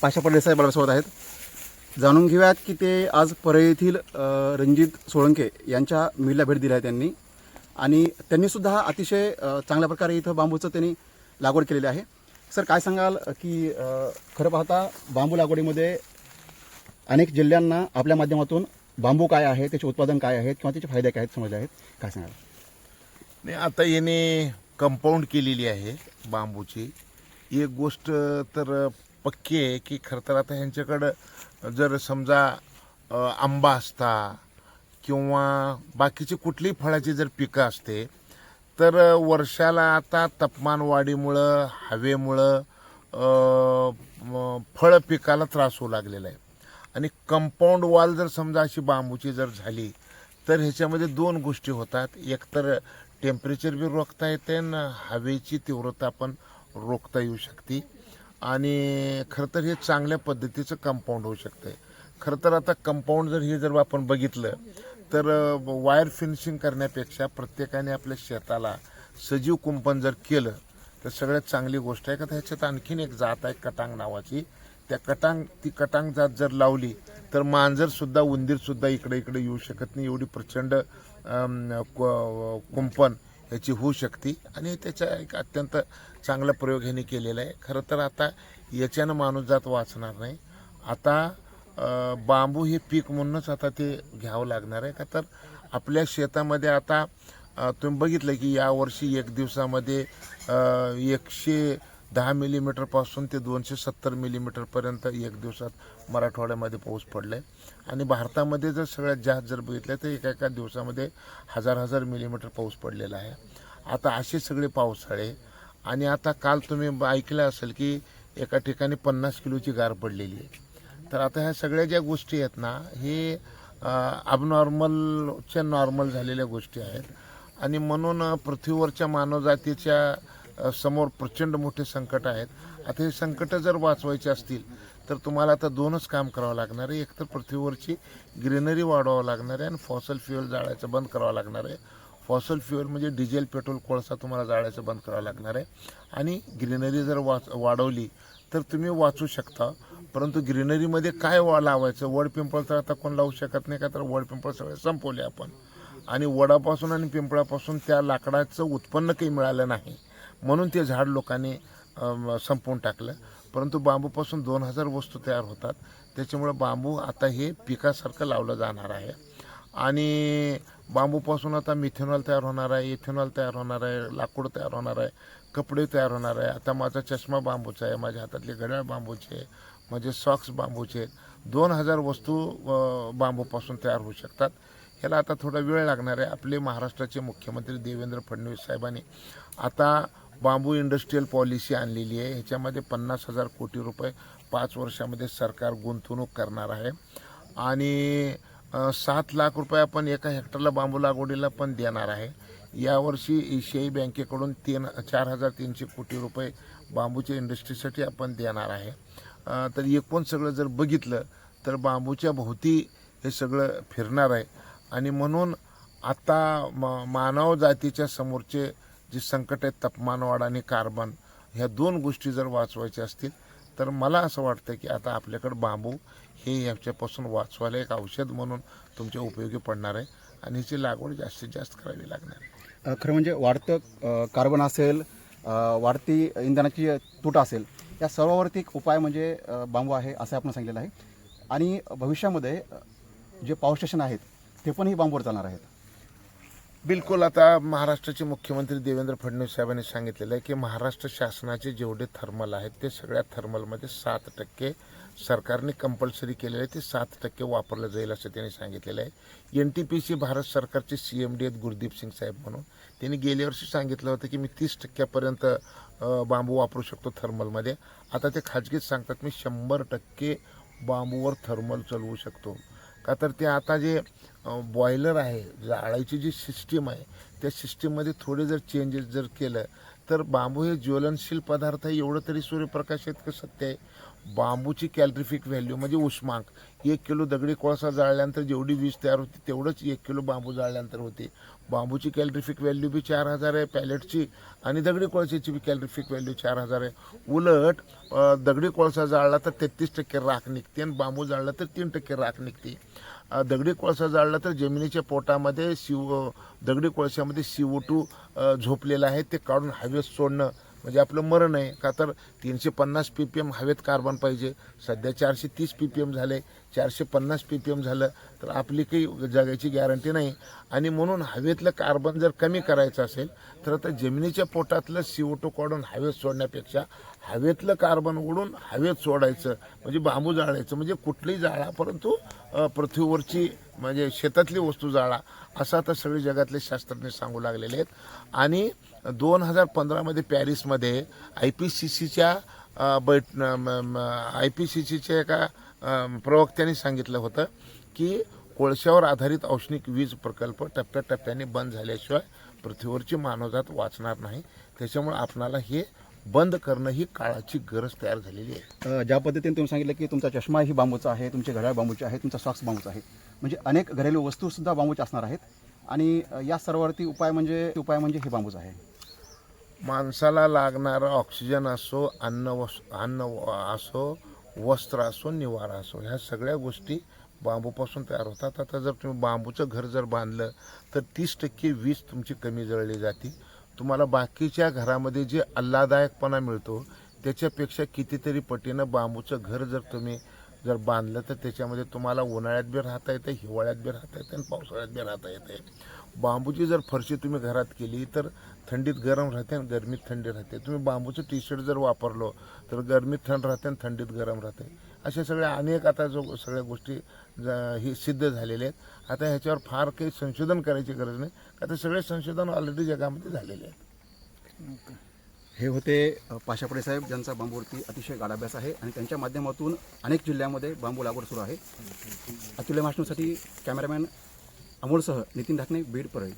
पाशा पटेल साहेब आपल्यासोबत आहेत. जाणून घेऊयात की ते आज परळी येथील रणजित सोळंके यांच्या मिलला भेट दिली आहे त्यांनी, आणि त्यांनी सुद्धा अतिशय चांगल्या प्रकारे इथं बांबूचं त्यांनी लागवड केलेली आहे. सर, काय सांगाल की खरं पाहता बांबू लागवडीमध्ये अनेक जिल्ह्यांना आपल्या माध्यमातून बांबू काय आहे, त्याचे उत्पादन काय आहेत किंवा त्याचे फायदे काय आहेत समजले आहेत, काय सांगाल? नाही, आता याने कंपाऊंड केलेली आहे बांबूची. एक गोष्ट तर पक्की आहे की खरं तर आता ह्यांच्याकडं जर समजा आंबा असता किंवा बाकीची कुठलीही फळाची जर पिकं असते तर वर्षाला आता तापमान वाढीमुळं हवेमुळं फळ पिकाला त्रास होऊ लागलेला आहे. आणि कंपाऊंड वॉल जर समजा अशी बांबूची जर झाली तर ह्याच्यामध्ये दोन गोष्टी होतात. एक तर टेम्परेचर बी रोखता येते आणि हवेची तीव्रता पण रोखता येऊ शकते, आणि खरं तर हे चांगल्या पद्धतीचं कंपाऊंड होऊ शकते. खरं तर आता कंपाऊंड जर आपण बघितलं तर वायर फिनिशिंग करण्यापेक्षा प्रत्येकाने आपल्या शेताला सजीव कुंपण जर केलं तर सगळ्यात चांगली गोष्ट आहे. का ह्याच्यात आणखीन एक जात आहे कटांग नावाची. ती कटांग जात जर लावली तर मांजरसुद्धा उंदीरसुद्धा इकडे येऊ शकत नाही, एवढी प्रचंड कुंपण ह्याची होऊ शकते. आणि त्याचा एक अत्यंत चांगला प्रयोग ह्यांनी केलेला आहे. खरं तर आता याच्यानं माणूस जात वाचणार नाही. आता बांबू हे पीक म्हणूनच आता ते घ्यावं लागणार आहे. का तर आपल्या शेतामध्ये आता तुम्ही बघितलं की यावर्षी एक दिवसामध्ये 110 मिलीमीटरपासून ते 270 मिलीमीटरपर्यंत एक दिवसात मराठवाड्यामध्ये पाऊस पडला आहे. आणि भारतामध्ये जर सगळ्यात जास्त जर बघितलं तर एका दिवसामध्ये हजार मिलीमीटर पाऊस पडलेला आहे. आता असे सगळे पावसाळे. आणि आता काल तुम्ही ऐकलं असेल की एका ठिकाणी 50 किलोची गार पडलेली आहे. तर आता ह्या सगळ्या ज्या गोष्टी आहेत ना, हे अबनॉर्मलच्या नॉर्मल झालेल्या गोष्टी आहेत. आणि म्हणून पृथ्वीवरच्या मानवजातीच्या समोर प्रचंड मोठे संकट आहेत. आता हे संकट जर वाचवायचे असतील तर तुम्हाला आता दोनच काम करावं लागणार आहे. एक तर पृथ्वीवरची ग्रीनरी वाढवावं लागणार आहे आणि फॉसल फ्युएल जाळायचं बंद करावं लागणार आहे. फॉसल फ्युएल म्हणजे डिझेल, पेट्रोल, कोळसा तुम्हाला जाळायचं बंद करावं लागणार आहे. आणि ग्रीनरी जर वाढवली तर तुम्ही वाचू शकता. परंतु ग्रीनरीमध्ये काय लावायचं? वड पिंपळ तर आता कोण लावू शकत नाही, का तर वड पिंपळ सगळे संपवले आपण. आणि वडापासून आणि पिंपळापासून त्या लाकडाचं उत्पन्न काही मिळालं नाही, म्हणून ते झाड लोकांनी संपवून टाकलं. परंतु बांबूपासून 2000 वस्तू तयार होतात. त्याच्यामुळे बांबू आता हे पिकासारखं लावलं जाणार आहे. आणि बांबूपासून आता मिथेनॉल तयार होणार आहे, इथेनॉल तयार होणार आहे, लाकूड तयार होणार आहे, कपडे तयार होणार आहे. आता माझा चष्मा बांबूचा आहे, माझ्या हातातले घड्याळ बांबूचे आहे, माझे सॉक्स बांबूचे आहेत. 2000 वस्तू बांबूपासून तयार होऊ शकतात. ह्याला आता थोडा वेळ लागणार आहे. आपले महाराष्ट्राचे मुख्यमंत्री देवेंद्र फडणवीस साहेबांनी आता बांबू इंडस्ट्रीयल पॉलिसी आणलेली आहे. ह्याच्यामध्ये 50,000 कोटी रुपये 5 वर्षामध्ये सरकार गुंतवणूक करणार आहे. आणि 7 लाख रुपये आपण एका हेक्टरला बांबू लागवडीला पण देणार आहे. यावर्षी एशियाई बँकेकडून 4,300 कोटी रुपये बांबूच्या इंडस्ट्रीसाठी आपण देणार आहे. तर एकूण सगळं जर बघितलं तर बांबूच्या भोवती हे सगळं फिरणार आहे. आणि म्हणून आता मानव जातीच्या समोरचे जे संकट आहेत, तापमान वाढ आणि कार्बन, ह्या दोन गोष्टी जर वाचवायच्या असतील तर मला असं वाटतं की आता आपल्याकडं बांबू हे ह्याच्यापासून वाचवायला एक औषध म्हणून तुमच्या उपयोगी पडणार आहे. आणि ह्याची लागवड जास्तीत जास्त करावी लागणार आहे. खरं म्हणजे वाढतं कार्बन असेल, वाढती इंधनाची तूट असेल, या सर्वावरती एक उपाय म्हणजे बांबू आहे असं आपण सांगितलेलं आहे. आणि भविष्यामध्ये जे पॉवर स्टेशन आहेत ते पण ही बांबूवर चालणार आहेत. बिलकुल. आता महाराष्ट्राचे मुख्यमंत्री देवेंद्र फडणवीस साहेबांनी सांगितलेलं आहे की महाराष्ट्र शासनाचे जेवढे थर्मल आहेत ते सगळ्या थर्मलमध्ये 7% सरकारने कंपल्सरी केलेलं आहे, ते 7% वापरलं जाईल असं त्यांनी सांगितलेलं आहे. NTPC भारत सरकारचे CMD आहेत गुरदीप सिंग साहेब म्हणून. त्यांनी गेल्या वर्षी सांगितलं होतं की मी 30% बांबू वापरू शकतो थर्मलमध्ये. आता ते खाजगीत सांगतात मी 100% बांबूवर थर्मल चालवू शकतो. का तर ते आता जे बॉयलर आहे, जाळायची जी सिस्टीम आहे, त्या सिस्टीममध्ये थोडे जर चेंजेस जर केलं तर बांबू हे ज्वलनशील पदार्थ आहे एवढं तरी सूर्यप्रकाश इतकं सत्य आहे. बांबूची कॅलरिफिक व्हॅल्यू म्हणजे उष्मांक, 1 किलो दगडी कोळसा जाळल्यानंतर जेवढी वीज तयार होती तेवढंच 1 किलो बांबू जाळल्यानंतर होते. बांबूची कॅलरिफिक व्हॅल्यू बी 4000 आहे पॅलेटची, आणि दगडी कोळशाची बी कॅलरिफिक व्हॅल्यू 4000 आहे. उलट दगडी कोळसा जाळला तर 33% राख निघते आणि बांबू जाळला तर 3% राख निघते. दगडी कोळसा जाळला तर जमिनीच्या पोटामध्ये दगडी कोळशामध्ये CO2 झोपलेलं आहे, ते काढून हवेत सोडणं म्हणजे आपलं मरण आहे. का तर 350 ppm हवेत कार्बन पाहिजे, सध्या 430 ppm झाले, 450 ppm झालं तर आपली काही जगायची गॅरंटी नाही. आणि म्हणून हवेतलं कार्बन जर कमी करायचं असेल तर आता जमिनीच्या पोटातलं CO2 काढून हवेत सोडण्यापेक्षा हवेतलं कार्बन ओढून हवेत सोडायचं म्हणजे बांबू जाळायचं. म्हणजे कुठलीही जाळा, परंतु पृथ्वीवरची म्हणजे शेतातली वस्तू जाळा, असं आता सगळे जगातले शास्त्रज्ञ सांगू लागलेले आहेत. आणि 2015 पॅरिसमध्ये IPCCच्या IPCCच्या एका प्रवक्त्याने सांगितलं होतं की कोळशावर आधारित औष्णिक वीज प्रकल्प टप्प्याटप्प्याने बंद झाल्याशिवाय पृथ्वीवरची मानवजात वाचणार नाही. त्याच्यामुळे आपणाला हे बंद करणं ही काळाची गरज तयार झालेली आहे. ज्या पद्धतीने तुम्ही सांगितलं की तुमचा चष्मा ही बांबूचा आहे, तुमचे घड्याळ बांबूचे आहे, तुमचा सॉक्स बांबूचा आहे, म्हणजे अनेक घरेलू वस्तूसुद्धा बांबूच्या असणार आहेत. आणि या सर्ववरती उपाय म्हणजे हे बांबूच आहे. माणसाला लागणारं ऑक्सिजन असो, अन्न असो, वस्त्र असो, निवारा असो, ह्या सगळ्या गोष्टी बांबूपासून तयार होतात. आता जर तुम्ही बांबूचं घर जर बांधलं तर 30% वीज तुमची कमी जळली जाते. तुम्हाला बाकीच्या घरामध्ये जे आल्हाददायकपणा मिळतो त्याच्यापेक्षा कितीतरी पटीनं बांबूचं घर जर तुम्ही बांधलं तर त्याच्यामध्ये तुम्हाला उन्हाळ्यात बी राहता येतं, हिवाळ्यात बी राहता येतं आणि पावसाळ्यात बी राहता येते. बांबूची जर फरशी तुम्ही घरात केली तर थंडीत गरम राहते आणि गरमीत थंडी राहते. तुम्ही बांबूचं टी-शर्ट जर वापरलो तर गरमीत थंड राहते आणि थंडीत गरम राहते. अशा सगळ्या अनेक आता सगळ्या गोष्टी ही सिद्ध झालेल्या आहेत. आता ह्याच्यावर फार काही संशोधन करायची गरज नाही, का तर सगळे संशोधन ऑलरेडी जगामध्ये झालेले आहेत. हे होते पाशापडे साहेब, ज्यांचा बांबूवरती अतिशय गाढ अभ्यास आहे आणि त्यांच्या माध्यमातून अनेक जिल्ह्यामध्ये बांबू लागवड सुरू आहे. अतुल्य महाराष्ट्रासाठी कॅमेरामॅन अमोलसह नितीन ढाकणे, बीड, परळी.